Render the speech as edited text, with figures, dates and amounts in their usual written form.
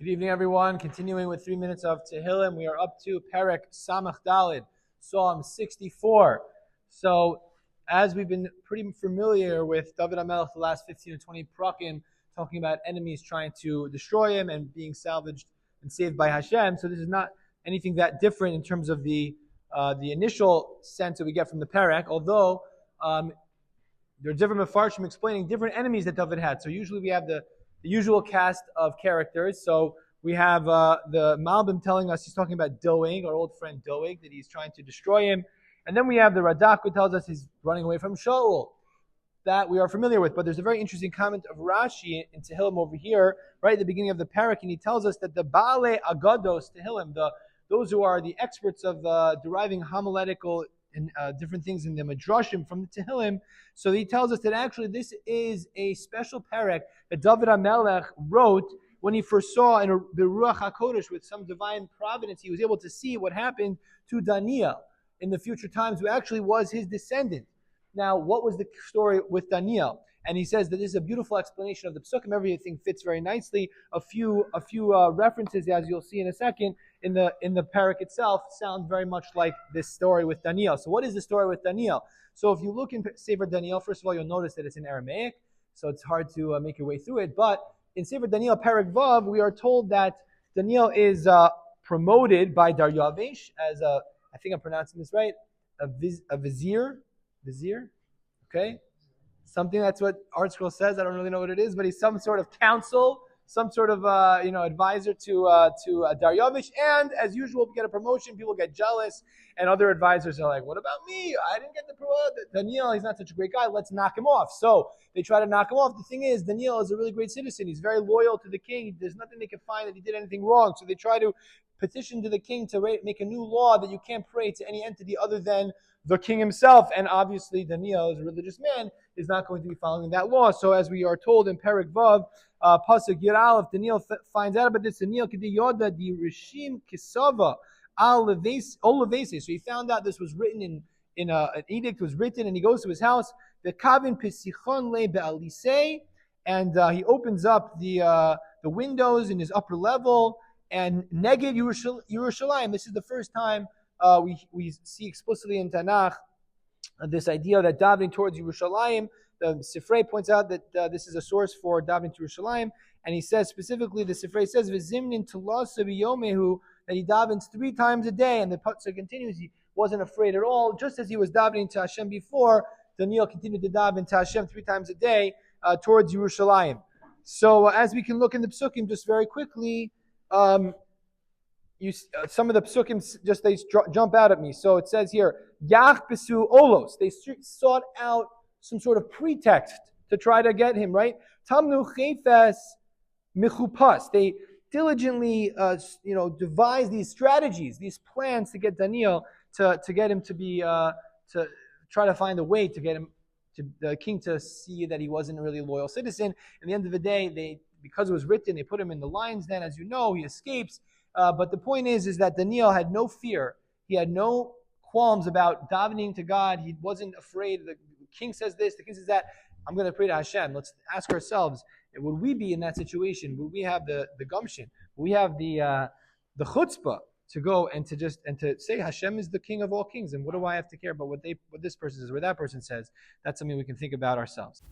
Good evening, everyone. Continuing with 3 minutes of Tehillim, we are up to Perek Samach Dalid, Psalm 64. So, as we've been pretty familiar with David HaMelech the last 15 or 20 prakim, talking about enemies trying to destroy him and being salvaged and saved by Hashem. So this is not anything that different in terms of the initial sense that we get from the Perek, although there are different Mefarshim explaining different enemies that David had. So usually we have the usual cast of characters. So we have the Malbim telling us he's talking about Doeg, our old friend Doeg, that he's trying to destroy him. And then we have the Radak who tells us he's running away from Shaul. That we are familiar with. But there's a very interesting comment of Rashi in Tehillim over here, right at the beginning of the Perek, and he tells us that the Baale Agados Tehillim, those who are the experts of deriving homiletical and different things in the Midrashim from the Tehillim. So he tells us that actually this is a special Perek that David HaMelech wrote when he first saw in the Ruach HaKodesh with some divine providence. He was able to see what happened to Daniel in the future times, who actually was his descendant. Now, what was the story with Daniel? And he says that this is a beautiful explanation of the Psukim. Everything fits very nicely. A few references, as you'll see in a second, in the Perek itself, sound very much like this story with Daniel. So what is the story with Daniel? So if you look in Sefer Daniel, first of all, you'll notice that it's in Aramaic, so it's hard to make your way through it. But in Sefer Daniel, Perek Vav, we are told that Daniel is promoted by Daryavish as I think I'm pronouncing this right, a vizier, okay? Something, that's what Art Scroll says. I don't really know what it is, but he's some sort of counsel, some sort of advisor to Daryavish. And as usual, we get a promotion, people get jealous, and other advisors are like, "What about me? I didn't get the promotion. Daniel, he's not such a great guy. Let's knock him off." So they try to knock him off. The thing is, Daniel is a really great citizen. He's very loyal to the king. There's nothing they can find that he did anything wrong. So they try to petition to the king to make a new law that you can't pray to any entity other than the king himself. And obviously, Daniel, as a religious man, is not going to be following that law. So as we are told in Perek Vav, Pasuk Yud Aleph, Daniel finds out about this. Daniel k'di yoda di rishim kisava al levese. So he found out this was written in an edict was written, and he goes to his house. The kavin pesichon le be'alisei, and he opens up the windows in his upper level. And Neged Yerushalayim, this is the first time we see explicitly in Tanakh this idea that davening towards Yerushalayim. The Sifrei points out that this is a source for davening to Yerushalayim, and he says specifically, the Sifrei says, "V'zimnin telasa b'yomehu," that he davens 3 times a day, and the pasuk continues, he wasn't afraid at all. Just as he was davening to Hashem before, Daniel continued to daven to Hashem 3 times a day towards Yerushalayim. So as we can look in the psukim just very quickly, some of the psukim they jump out at me. So it says here, Yach besu olos. They sought out some sort of pretext to try to get him, right? Tamnu chefes michupas. They diligently, devise these strategies, these plans to get Daniel to get him to be to try to find a way to get him to the king to see that he wasn't really a loyal citizen. At the end of the day, because it was written, they put him in the lion's den. As you know, he escapes. But the point is that Daniel had no fear. He had no qualms about davening to God. He wasn't afraid. The king says this, the king says that. I'm going to pray to Hashem. Let's ask ourselves, would we be in that situation? Would we have the gumption? Would we have the chutzpah to go and to say Hashem is the king of all kings? And what do I have to care about what this person says or that person says? That's something we can think about ourselves.